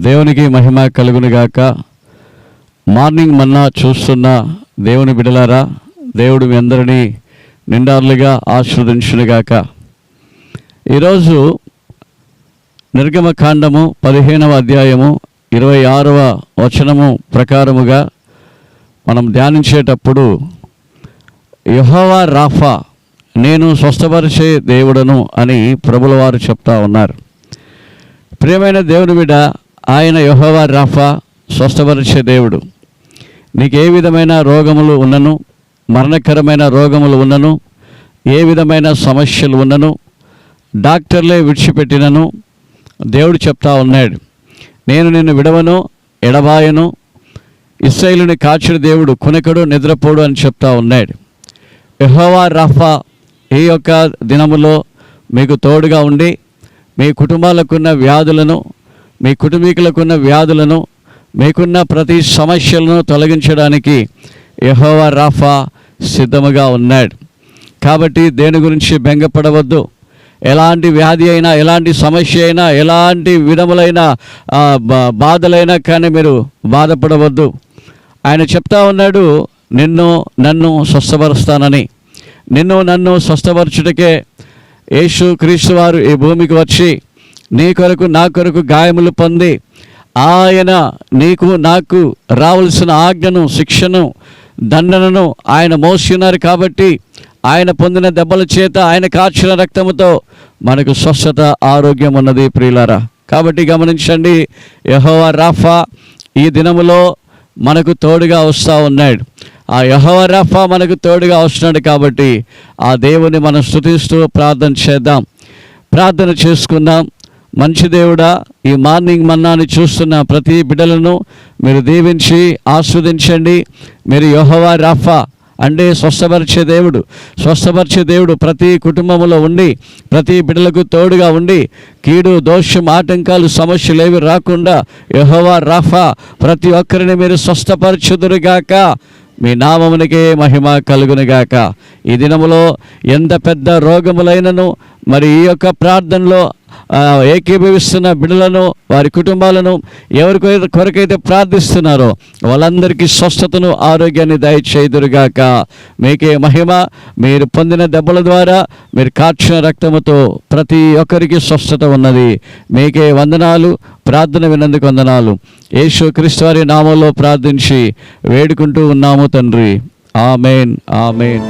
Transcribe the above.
దేవునికి మహిమ కలుగునుగాక. మార్నింగ్ మన్నా చూస్తున్న దేవుని బిడలారా, దేవుడు మీ అందరినీ నిండార్లుగా ఆశీర్వదించునుగాక. ఈరోజు నిర్గమకాండము 15వ అధ్యాయము 26వ వచనము ప్రకారముగా మనం ధ్యానించేటప్పుడు, యెహోవా రాఫా, నేను స్వస్థపరిచే దేవుడను అని ప్రభుల వారు చెప్తా ఉన్నారు. ప్రియమైన దేవుని బిడ్డ, ఆయన యెహోవా రాఫా, స్వస్థపరిచే దేవుడు. నీకు ఏ విధమైన రోగములు ఉన్నను, మరణకరమైన రోగములు ఉన్నను, ఏ విధమైన సమస్యలు ఉన్నను, డాక్టర్లే విడిచిపెట్టినను దేవుడు చెప్తా ఉన్నాడు, నేను నిన్ను విడవను, ఎడబాయను. ఇశ్రాయేలుని కాచిన దేవుడు కునకడు, నిద్రపోడు అని చెప్తా ఉన్నాడు. యెహోవా రాఫా ఈ యొక్క దినములో మీకు తోడుగా ఉండి, మీ కుటుంబాలకున్న వ్యాధులను, మీ కుటుంబీకులకున్న వ్యాధులను, మీకున్న ప్రతి సమస్యలను తొలగించడానికి యెహోవా రాఫా సిద్ధముగా ఉన్నాడు. కాబట్టి దేని గురించి బెంగపడవద్దు. ఎలాంటి వ్యాధి అయినా, ఎలాంటి సమస్య అయినా, ఎలాంటి విధములైన బాధలైనా కానీ మీరు బాధపడవద్దు. ఆయన చెప్తా ఉన్నాడు, నన్ను స్వస్థపరుస్తానని. నన్ను స్వస్థపరచుటకే యేసు క్రీస్తు వారు ఈ భూమికి వచ్చి నీ కొరకు, నా కొరకు గాయములు పొంది, ఆయన నీకు నాకు రావాల్సిన ఆజ్ఞను, శిక్షను, దండనను ఆయన మోస్తున్నారు. కాబట్టి ఆయన పొందిన దెబ్బల చేత, ఆయన కార్చిన రక్తముతో మనకు స్వస్థత, ఆరోగ్యం ఉన్నది ప్రియులారా. కాబట్టి గమనించండి, యెహోవా రాఫా ఈ దినములో మనకు తోడుగా వస్తూ ఉన్నాడు. ఆ యెహోవా రాఫా మనకు తోడుగా వస్తున్నాడు. కాబట్టి ఆ దేవుని మనం స్తుతిస్తూ ప్రార్థన చేద్దాం, ప్రార్థన చేసుకుందాం. మంచి దేవుడా, ఈ మార్నింగ్ మన్నాని చూస్తున్న ప్రతి బిడ్డలను మీరు దీవించి ఆస్వాదించండి. మీరు యెహోవా రాఫా అంటే స్వస్థపరిచే దేవుడు ప్రతి కుటుంబంలో ఉండి, ప్రతి బిడ్డలకు తోడుగా ఉండి, కీడు, దోషం, ఆటంకాలు, సమస్యలు ఏవి రాకుండా యెహోవా రాఫా ప్రతి ఒక్కరిని మీరు స్వస్థపరచుదురుగాక. మీ నామమునికే మహిమ కలుగునుగాక. ఈ దినములో ఎంత పెద్ద రోగములైనను మరి ఈ యొక్క ప్రార్థనలో ఏకీభవిస్తున్న బిడ్డలను, వారి కుటుంబాలను, ఎవరి కొరకైతే ప్రార్థిస్తున్నారో వాళ్ళందరికీ స్వస్థతను, ఆరోగ్యాన్ని దయచేయుదురుగాక. మీకే మహిమ. మీరు పొందిన దెబ్బల ద్వారా, మీరు కార్చిన రక్తముతో ప్రతి ఒక్కరికి స్వస్థత ఉన్నది. మీకే వందనాలు. ప్రార్థన విన్నందుకు వందనాలు. యేసు క్రీస్తు వారి నామములో ప్రార్థించి వేడుకుంటూ ఉన్నాము తండ్రి. ఆమేన్, ఆమేన్.